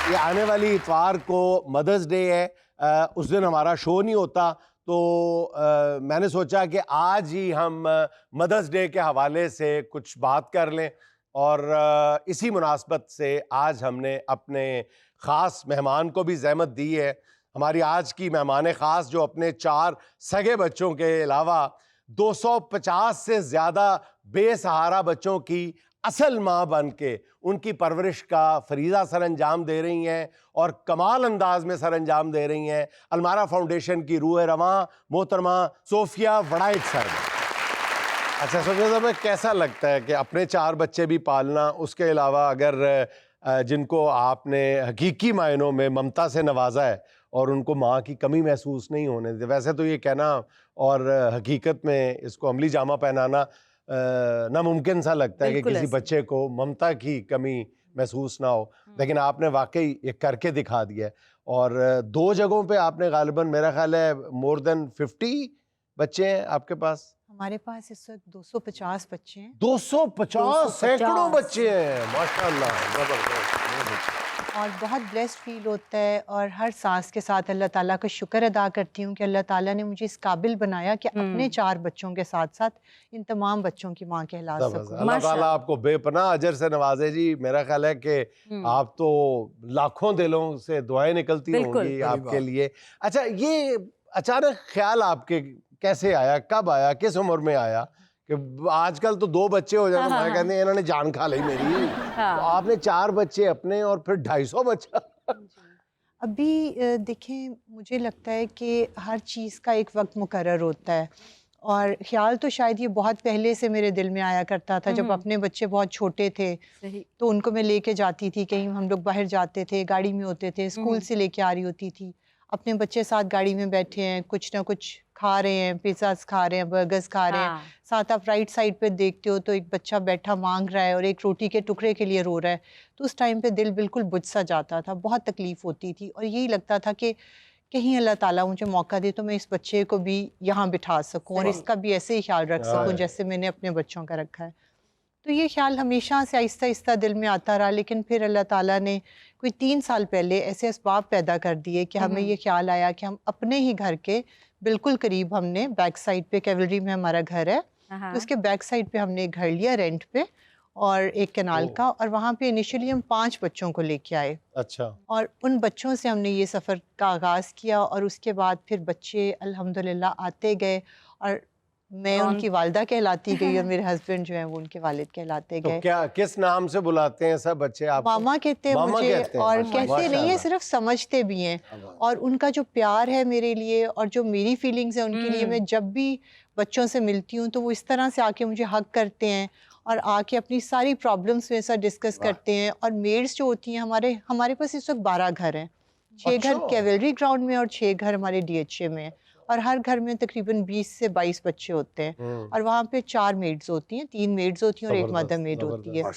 ये आने वाली इतवार को मदर्स डे है, उस दिन हमारा शो नहीं होता, तो मैंने सोचा कि आज ही हम मदर्स डे के हवाले से कुछ बात कर लें। और इसी मुनासबत से आज हमने अपने ख़ास मेहमान को भी ज़हमत दी है। हमारी आज की मेहमान ख़ास जो अपने 4 सगे बच्चों के अलावा 250 से ज़्यादा बेसहारा बच्चों की असल माँ बन के उनकी परवरिश का फरीज़ा सर अंजाम दे रही हैं और कमाल अंदाज में सर अंजाम दे रही हैं अलमारा फाउंडेशन की रूह रवां मोहतरमा सोफिया वड़ाइट सर। अच्छा सोफिया साहब, कैसा लगता है कि अपने 4 बच्चे भी पालना, उसके अलावा अगर जिनको आपने हकीकी मायनों में ममता से नवाजा है और उनको माँ की कमी महसूस नहीं होने देते। वैसे तो ये कहना और हकीकत में इसको अमली जामा पहनाना नामुमकिन सा लगता है कि किसी बच्चे को ममता की कमी महसूस ना हो, लेकिन आपने वाकई ये करके दिखा दिया है। और 2 जगहों पे आपने गालिबन मेरा ख्याल है मोर देन 50 बच्चे हैं आपके पास। हमारे पास इस वक्त 250 बच्चे हैं। 250 सैकड़ों बच्चे हैं, माशाल्लाह, जबरदस्त। और बहुत ब्लेस्ड फील होता है और हर सांस के साथ अल्लाह ताला का शुक्र अदा करती हूँ कि अल्लाह ताला ने मुझे इस काबिल बनाया कि अपने 4 बच्चों के साथ साथ इन तमाम बच्चों की माँ कहला सकूँ। अल्लाह ताला आपको बेपनाह अजर से नवाजे जी। मेरा ख्याल है कि आप तो लाखों दिलों से दुआएं निकलती होंगी आपके लिए। अच्छा, ये अचानक ख्याल आपके कैसे आया, कब आया, किस उम्र में आया कि आजकल तो 2 बच्चे हो जाते हैं, कहते हैं इन्होंने जान खा ली मेरी। तो आपने 4 बच्चे अपने और फिर 250 बच्चा। अभी देखें, मुझे लगता है कि हर चीज़ का एक वक्त मुकर्रर होता है और ख्याल तो शायद ये बहुत पहले से मेरे दिल में आया करता था। जब अपने बच्चे बहुत छोटे थे तो उनको मैं लेके जाती थी, कहीं हम लोग बाहर जाते थे, गाड़ी में होते थे, स्कूल से लेके आ रही होती थी, अपने बच्चे साथ गाड़ी में बैठे हैं, कुछ ना कुछ खा रहे हैं, पिज़्ज़ास खा रहे हैं, बर्गर्स खा रहे हैं, साथ आप राइट साइड पे देखते हो तो एक बच्चा बैठा मांग रहा है और एक रोटी के टुकड़े के लिए रो रहा है। तो उस टाइम पे दिल बिल्कुल बुझ सा जाता था, बहुत तकलीफ़ होती थी और यही लगता था कि कहीं अल्लाह ताला मुझे मौका दे तो मैं इस बच्चे को भी यहाँ बिठा सकूँ और इसका भी ऐसे ही ख्याल रख सकूँ जैसे मैंने अपने बच्चों का रखा है। तो ये ख्याल हमेशा से आहिस्ता आहिस्ता दिल में आता रहा, लेकिन फिर अल्लाह ताला ने कोई 3 साल पहले ऐसे असबाब पैदा कर दिए कि हमें ये ख्याल आया कि हम अपने ही घर के बिल्कुल करीब, हमने बैक साइड पे कैवलरी में हमारा घर है, तो उसके बैक साइड पे हमने एक घर लिया रेंट पे और एक कैनाल का, और वहाँ पे इनिशियली हम 5 बच्चों को लेके आए। अच्छा। और उन बच्चों से हमने ये सफ़र का आगाज़ किया और उसके बाद फिर बच्चे अल्हम्दुलिल्लाह आते गए और मैं उनकी वालिदा कहलाती गई और मेरे हस्बैंड जो हैं वो उनके वालिद कहलाते गए। तो क्या किस नाम से बुलाते हैं सब बच्चे आपको? मामा कहते हैं मुझे, और कहते नहीं है, सिर्फ समझते भी हैं। और उनका जो प्यार है मेरे लिए और जो मेरी फीलिंग्स है उनके लिए, मैं जब भी बच्चों से मिलती हूँ तो वो इस तरह से आके मुझे हग करते हैं और आके अपनी सारी प्रॉब्लम्स मेरे साथ डिस्कस करते हैं। और मेड्स जो होती हैं, हमारे पास इस वक्त 12 घर हैं, 6 घर कैवलरी ग्राउंड में और 6 घर हमारे DHA में, और हर घर में तकरीबन 20 से 22 बच्चे होते हैं और वहाँ पे 4 मेड्स होती हैं, 3 मेड्स होती हैं और एक मदर मेड होती है।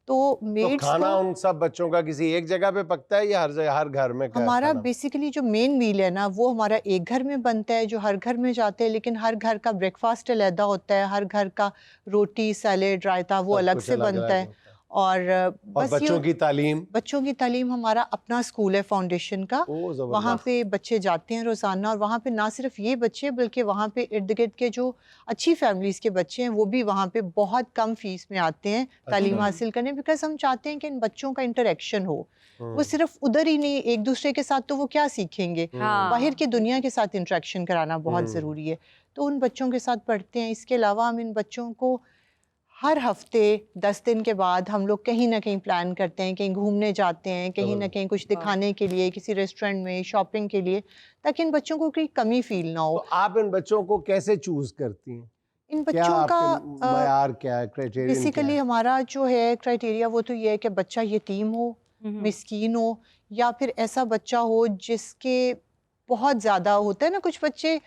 तो मेड्स खाना उन सब बच्चों का किसी एक जगह पे पकता है या हर घर में? हमारा बेसिकली जो मेन मील है ना, वो हमारा एक घर में बनता है जो हर घर में जाते हैं, लेकिन हर घर का ब्रेकफास्ट अलग होता है, हर घर का रोटी, सैलेड, रायता वो अलग से बनता है। और बस बच्चों की तालीम हमारा अपना स्कूल है फाउंडेशन का, वहाँ पे बच्चे जाते हैं रोज़ाना, और वहाँ पे ना सिर्फ ये बच्चे बल्कि वहाँ पे इर्द गिर्द के जो अच्छी फैमिलीज़ के बच्चे हैं वो भी वहाँ पे बहुत कम फीस में आते हैं तालीम हासिल करने, बिकॉज हम चाहते हैं कि इन बच्चों का इंटरेक्शन हो। वो सिर्फ उधर ही नहीं, एक दूसरे के साथ तो वो क्या सीखेंगे, बाहर की दुनिया के साथ इंटरेक्शन कराना बहुत ज़रूरी है। तो उन बच्चों के साथ पढ़ते हैं। इसके अलावा हम इन बच्चों को हर हफ्ते 10 दिन के बाद हम लोग कहीं ना कहीं प्लान करते हैं, कहीं घूमने जाते हैं, कहीं ना कहीं कुछ दिखाने के लिए, किसी रेस्टोरेंट में, शॉपिंग के लिए, ताकि इन बच्चों को कोई कमी फील ना हो। तो आप इन बच्चों को कैसे चूज करती हैं? इन बच्चों का मयार क्या है, क्राइटेरिया? बेसिकली हमारा जो है क्राइटेरिया वो तो ये है कि बच्चा यतीम हो, मिस्कीन हो, या फिर ऐसा बच्चा हो जिसके बहुत ज़्यादा होता है ना, कुछ बच्चे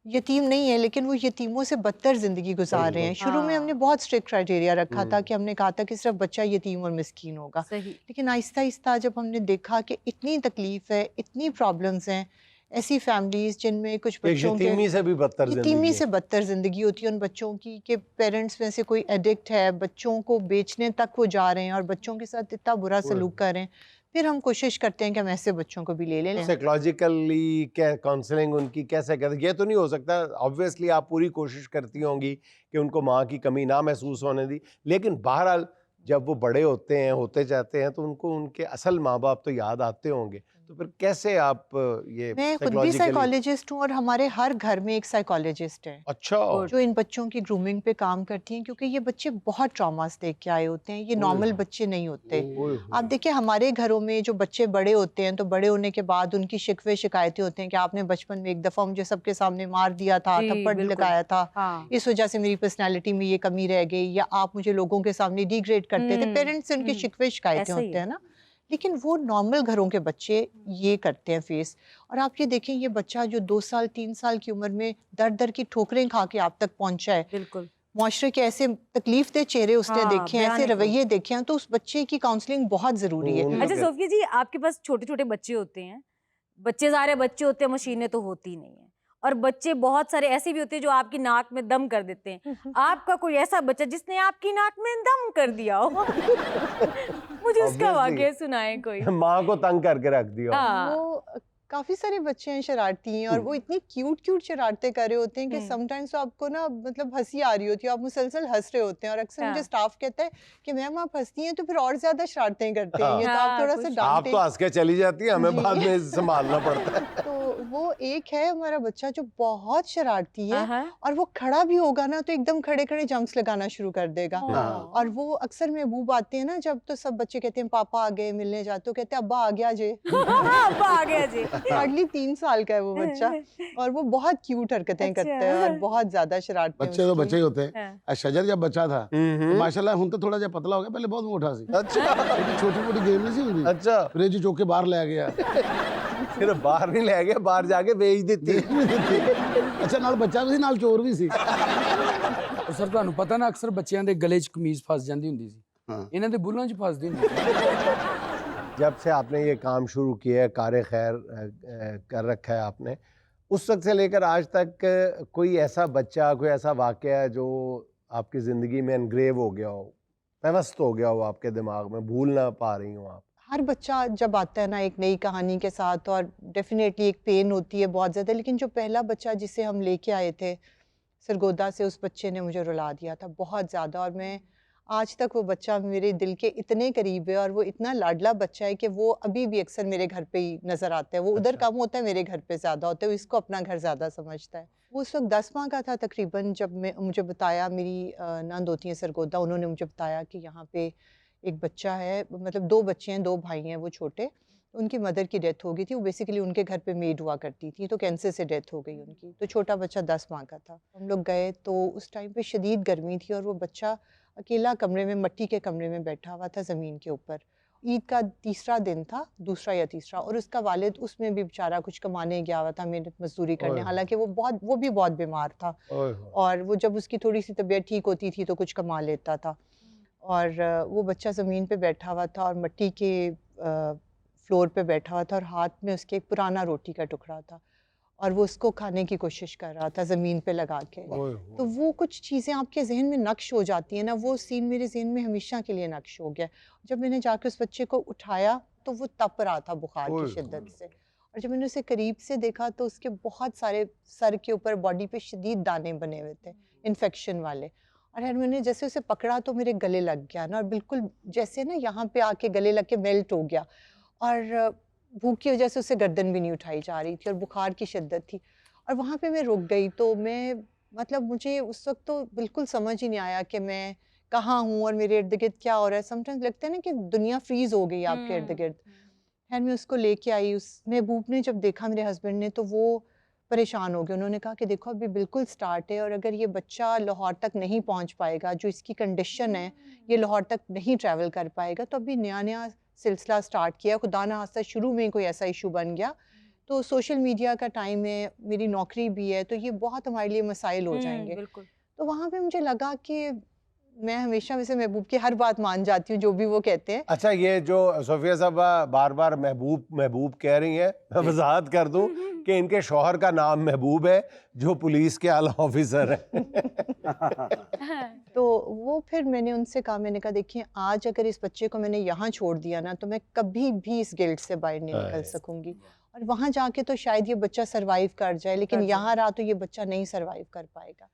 यतीम नहीं है लेकिन वो यतीमों से बदतर ज़िंदगी गुजार रहे हैं। शुरू में हमने बहुत स्ट्रिक्ट क्राइटेरिया रखा था कि हमने कहा था कि सिर्फ बच्चा यतीम और मिस्कीन होगा, लेकिन आहिस्ता आहिस्ता जब हमने देखा कि इतनी तकलीफ है, इतनी प्रॉब्लम्स हैं, ऐसी फैमिलीज जिनमें कुछ बच्चों के यतीमी से बदतर ज़िंदगी होती है उन बच्चों की, कि पेरेंट्स में से कोई एडिक्ट है, बच्चों को बेचने तक वो जा रहे हैं और बच्चों के साथ इतना बुरा सलूक कर रहे हैं, फिर हम कोशिश करते हैं कि हम ऐसे बच्चों को भी ले लें। साइकोलॉजिकली क्या काउंसलिंग उनकी कैसे करते, ये तो नहीं हो सकता, ऑब्वियसली आप पूरी कोशिश करती होंगी कि उनको माँ की कमी ना महसूस होने दी, लेकिन बहरहाल जब वो बड़े होते हैं, होते जाते हैं, तो उनको उनके असल माँ बाप तो याद आते होंगे, तो फिर कैसे आप ये मैं खुद भी साइकोलॉजिकली? साइकोलॉजिस्ट हूँ और हमारे हर घर में एक साइकोलॉजिस्ट है अच्छा। जो इन बच्चों की ग्रूमिंग पे काम करती हैं, क्योंकि ये बच्चे बहुत ट्रॉमास देख के आए होते हैं, ये नॉर्मल बच्चे नहीं होते। ओए आप होए। देखिए हमारे घरों में जो बच्चे बड़े होते हैं तो बड़े होने के बाद उनकी शिकवे शिकायतें होते हैं कि आपने बचपन में एक दफ़ा मुझे सबके सामने मार दिया था, जी, थप्पड़ बिल्कुल। लगाया था, हाँ। इस वजह से मेरी पर्सनैलिटी में ये कमी रह गई, या आप मुझे लोगों के सामने डिग्रेड करते थे। पेरेंट्स से उनके शिकवे शिकायतें ऐसा ही होते हैं है। ना, लेकिन वो नॉर्मल घरों के बच्चे ये करते हैं फेस। और आप ये देखें, ये बच्चा जो 2 साल 3 साल की उम्र में दर दर की ठोकरें खा के आप तक पहुंचा है, बिल्कुल। मुआशरे के ऐसे तकलीफ-दे चेहरे उसने हाँ, देखे हैं, ऐसे भयानक लोग। रवैये देखे हैं, तो उस बच्चे की काउंसलिंग बहुत ज़रूरी है। उनका अच्छा क्या? सोफिया जी, आपके पास छोटे-छोटे बच्चे होते हैं, बच्चे सारे बच्चे होते हैं, मशीनें तो होती नहीं है, और बच्चे बहुत सारे ऐसे भी होते हैं जो आपकी नाक में दम कर देते हैं। आपका कोई ऐसा बच्चा जिसने आपकी नाक में दम कर दिया हो? मुझे उसका Obviously. वाकया सुनाए कोई। माँ को तंग करके रख दिया। हाँ। वो काफ़ी सारे बच्चे हैं शरारती हैं, और वो इतनी क्यूट शरारतें कर रहे होते हैं कि समटाइम्स तो आपको ना मतलब हंसी आ रही होती है, आप मुसलसल हंस रहे होते हैं। और अक्सर मुझे हाँ। स्टाफ कहता है कि मैम आप हंसती हैं तो फिर और ज़्यादा शरारतें करते हैं, ये तो आप हाँ, थोड़ा सा कुछ- आप डांटें। तो हंस के चली जाती है, हमें जी। बाद में संभालना पड़ता है। तो वो एक है हमारा बच्चा जो बहुत शरारती है, हाँ। और वो खड़ा भी होगा ना तो एकदम खड़े खड़े जंप्स लगाना शुरू कर देगा। हाँ। और वो अक्सर महबूब आते हैं ना जब, तो सब बच्चे कहते हैं पापा आ गए, मिलने जाते हो, कहते हैं अब्बा आ गया जे। अब्बा आ गया जी। हार्डली 3 साल का है वो बच्चा, और वो बहुत क्यूट हरकतें अच्छा। करता है और बहुत ज्यादा शरारतें बच्चे तो उसकी। बच्चे ही होते हैं। हाँ। शजर जब बच्चा था तो माशाल्लाह हुन तो थोड़ा जिहा पतला हो गया, पहले बहुत मोटा सी। अच्छा छोटी मोटी गेम नहीं सी हुंदी, अच्छा, फ्रिज चुक के बाहर ले गया। फिर बाहर नहीं ले गए, बाहर जाके बेच देती। अच्छा नाल बच्चा भी ਸੀ ਨਾਲ ਚੋਰ ਵੀ ਸੀ। ਸਰ ਤੁਹਾਨੂੰ ਪਤਾ ਨਾ ਅਕਸਰ ਬੱਚਿਆਂ ਦੇ ਗਲੇ 'ਚ ਕਮੀਜ਼ ਫਸ ਜਾਂਦੀ ਹੁੰਦੀ ਸੀ, ਹਾਂ। ਇਹਨਾਂ ਦੇ ਬੁੱਲਾਂ 'ਚ ਫਸਦੀ ਹੁੰਦੀ ਸੀ। जब से आपने ये काम शुरू किया है, कार खैर कर रखा है आपने, उस वक्त से लेकर आज तक कोई ऐसा बच्चा, कोई ऐसा वाकया जो आपकी ज़िंदगी में एनग्रेव हो गया हो, पेवस्त हो गया हो आपके दिमाग में, भूल ना पा रही हो आप? हर बच्चा जब आता है ना एक नई कहानी के साथ, और डेफिनेटली एक पेन होती है बहुत ज़्यादा, लेकिन जो पहला बच्चा जिसे हम लेके आए थे सरगोदा से, उस बच्चे ने मुझे रुला दिया था बहुत ज़्यादा। और मैं आज तक वो बच्चा मेरे दिल के इतने करीब है, और वो इतना लाडला बच्चा है कि वो अभी भी अक्सर मेरे घर पे ही नज़र आता है। वो उधर अच्छा। कम होता है, मेरे घर पे ज़्यादा होता है, वो इसको अपना घर ज़्यादा समझता है। वो उस वक्त 10 माह का था तकरीबन, जब मुझे बताया, मेरी नंद होती है सरगोदा, उन्होंने मुझे बताया कि यहाँ पे एक बच्चा है, मतलब 2 बच्चे हैं, 2 भाई हैं वो छोटे, उनकी मदर की डेथ हो गई थी। वो बेसिकली उनके घर पे मेड हुआ करती थी, तो कैंसर से डेथ हो गई उनकी। तो छोटा बच्चा 10 माह का था। हम लोग गए तो उस टाइम पे शदीद गर्मी थी, और वो बच्चा अकेला कमरे में, मट्टी के कमरे में बैठा हुआ था ज़मीन के ऊपर। ईद का तीसरा दिन था, दूसरा या तीसरा, और उसका वालिद उसमें भी बेचारा कुछ कमाने गया हुआ था, मेहनत मजदूरी करने। ओह। हालांकि वो भी बहुत बीमार था, ओए हो। और वो जब उसकी थोड़ी सी तबीयत ठीक होती थी तो कुछ कमा लेता था। और वो बच्चा ज़मीन पे बैठा हुआ था, और मट्टी के फ्लोर पे बैठा हुआ था, और हाथ में उसके एक पुराना रोटी का टुकड़ा था, और वो उसको खाने की कोशिश कर रहा था ज़मीन पे लगा के। ओए हो। तो वो कुछ चीज़ें आपके जहन में नक्श हो जाती हैं ना, वो सीन मेरे जहन में हमेशा के लिए नक्श हो गया। जब मैंने जाकर उस बच्चे को उठाया तो वो तप रहा था बुखार ओए की शिद्दत से, और जब मैंने उसे करीब से देखा तो उसके बहुत सारे सर के ऊपर, बॉडी पे शदीद दाने बने हुए थे, इन्फेक्शन वाले। और यार मैंने जैसे उसे पकड़ा तो मेरे गले लग गया ना, और बिल्कुल जैसे ना यहाँ पे आके गले लग के मेल्ट हो गया, और भूख की वजह से उसे गर्दन भी नहीं उठाई जा रही थी, और बुखार की शिद्दत थी। और वहाँ पे मैं रुक गई, तो मैं मतलब मुझे उस वक्त तो बिल्कुल समझ ही नहीं आया कि मैं कहाँ हूँ और मेरे इर्द गिर्द क्या हो रहा है। समटाइम्स लगता है ना कि दुनिया फ्रीज हो गई आपके इर्द गिर्द। खैर मैं उसको लेके आई, उस महबूब ने जब देखा, मेरे हस्बैंड ने, तो वो परेशान हो गए। उन्होंने कहा कि देखो अभी बिल्कुल स्टार्ट है, और अगर ये बच्चा लाहौर तक नहीं पहुंच पाएगा, जो इसकी कंडीशन है, ये लाहौर तक नहीं ट्रैवल कर पाएगा, तो अभी नया नया सिलसिला स्टार्ट किया, खुदा ना खास्ता शुरू में कोई ऐसा इशू बन गया तो सोशल मीडिया का टाइम है, मेरी नौकरी भी है, तो ये बहुत हमारे लिए मसाइल हो जाएंगे। बिल्कुल। तो वहाँ पे मुझे लगा कि मैं हमेशा वैसे महबूब की हर बात मान जाती हूँ जो भी वो कहते हैं। अच्छा, ये जो सोफिया साहब बार बार महबूब महबूब कह रही हैं, मैं वजाहत कर दूं कि इनके शौहर का नाम महबूब है जो पुलिस के आला ऑफिसर है। तो वो फिर मैंने उनसे कहा, मैंने कहा देखिए आज अगर इस बच्चे को मैंने यहाँ छोड़ दिया ना तो मैं कभी भी इस गिल्ट से बाहर नहीं निकल सकूंगी, और वहाँ जाके तो शायद ये बच्चा सरवाइव कर जाए, लेकिन यहाँ रहा तो ये बच्चा नहीं सरवाइव कर पाएगा।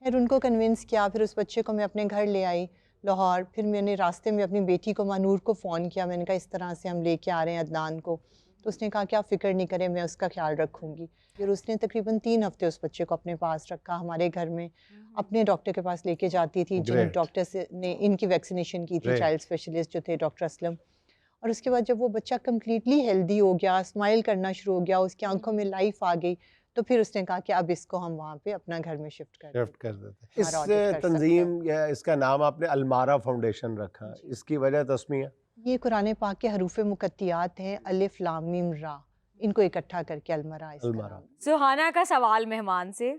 फिर उनको कन्विंस किया, फिर उस बच्चे को मैं अपने घर ले आई लाहौर। फिर मैंने रास्ते में अपनी बेटी को मानूर को फ़ोन किया, मैंने कहा इस तरह से हम लेके आ रहे हैं अदनान को। तो उसने कहा कि आप फिक्र नहीं करें, मैं उसका ख्याल रखूँगी। फिर उसने तकरीबन 3 हफ्ते उस बच्चे को अपने पास रखा, हमारे घर में अपने डॉक्टर के पास लेके जाती थी, जिन Great. डॉक्टर से ने इनकी वैक्सीनेशन की थी, Great. चाइल्ड स्पेशलिस्ट जो थे डॉक्टर असलम। और उसके बाद जब वो बच्चा कम्प्लीटली हेल्दी हो गया, स्माइल करना शुरू हो गया, उसकी आंखों में लाइफ आ गई, तो फिर उसने कहा कि अब इसको हम वहाँ पे अपना घर में शिफ्ट कर देते। इस हमारा audit कर तंजीम या इसका नाम आपने अलमारा फाउंडेशन रखा, इसकी वजह तस्मिया? ये कुरान पाक के हरूफ मुकत्तियात हैं, अलिफ लाम मीम रा, इनको इकट्ठा करके अलमरा इसका अलमरा। नाम। सुहाना का सवाल मेहमान से,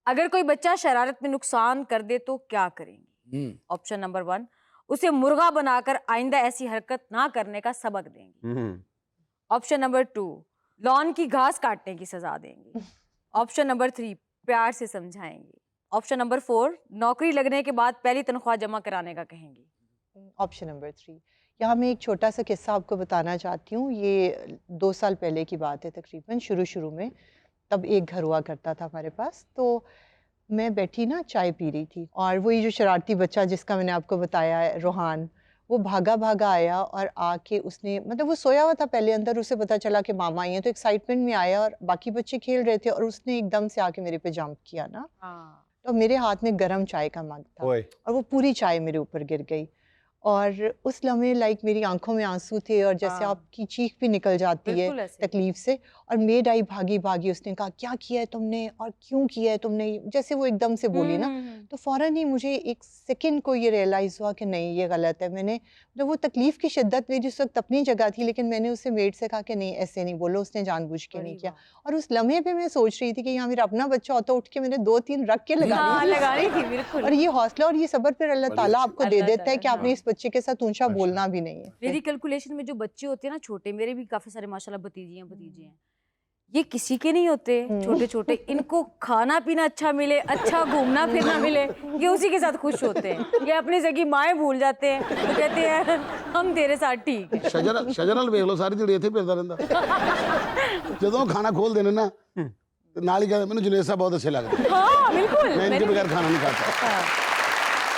अगर कोई बच्चा शरारत में नुकसान कर दे तो क्या करेंगी? ऑप्शन नंबर 1, उसे मुर्गा बनाकर आइंदा ऐसी हरकत ना करने का सबक देंगी। ऑप्शन नंबर 2, लॉन की घास काटने की सजा देंगी। ऑप्शन नंबर 3, प्यार से समझाएंगे। ऑप्शन नंबर 4, नौकरी लगने के बाद पहली तनख्वाह जमा कराने का कहेंगी। Option number 3। यहाँ मैं एक छोटा सा किस्सा आपको बताना चाहती हूँ। ये 2 साल पहले की बात है तकरीबन, शुरू में। तब एक घर हुआ करता था हमारे पास, तो मैं बैठी ना चाय पी रही थी, और वही जो शरारती बच्चा जिसका मैंने आपको बताया है, रोहान, वो भागा आया और आके उसने, मतलब वो सोया हुआ था पहले अंदर, उसे पता चला कि मामा आई हैं, तो एक्साइटमेंट में आया और बाकी बच्चे खेल रहे थे, और उसने एकदम से आके मेरे पे जंप किया ना। तो मेरे हाथ में गर्म चाय का मग था और वो पूरी चाय मेरे ऊपर गिर गई, और उस लम्हे लाइक मेरी आंखों में आंसू थे, और जैसे आपकी चीख भी निकल जाती है तकलीफ से। और मेड आई भागी, उसने कहा क्या किया है तुमने और क्यों किया है तुमने, जैसे वो एकदम से बोली ना। तो फौरन ही मुझे एक सेकंड को ये रियलाइज़ हुआ कि नहीं ये गलत है। मैंने जब वो तकलीफ़ की शिद्दत मेरी उस वक्त अपनी जगह थी, लेकिन मैंने उससे मेड से कहा कि नहीं ऐसे नहीं बोलो, उसने जानबूझ के नहीं किया। और उस लम्हे पे मैं सोच रही थी कि यहाँ मेरा अपना बच्चा होता, उठ के मैंने 2-3 रख के लगानी थी बिल्कुल। और ये हौसला और ये सब्र फिर अल्लाह ताला आपको दे देता है कि आपने इस बच्चे के साथ ऊंचा बोलना भी नहीं है। मेरी कैलकुलेशन में जो बच्चे होते हैं ना छोटे, मेरे भी काफी सारे माशाल्लाह भतीजे हैं, ये किसी के नहीं होते छोटे, इनको खाना पीना अच्छा मिले, अच्छा घूमना फिरना मिले, ये उसी के साथ खुश होते हैं। ये अपनी जगह माएँ भूल जाते हैं, तो कहते हैं हम तेरे साथ ठीक है। ਸ਼ਜਰਲ ਵੇਖ ਲਓ ਸਾਰੀ ਜਿਹੜੀ ਇੱਥੇ ਫਿਰਦਾ ਰਹਿੰਦਾ ਜਦੋਂ ਖਾਣਾ ਖੋਲ ਦੇਣੇ ਨਾ ਤੇ ਨਾਲ ਹੀ ਕਹਿੰਦਾ ਮੈਨੂੰ ਜੁਨੇਦ ਸਾਹਿਬ ਬਹੁਤ ਅੱਛੇ ਲੱਗਦੇ। हाँ बिल्कुल, मैं इनके बगैर खाना नहीं खाता।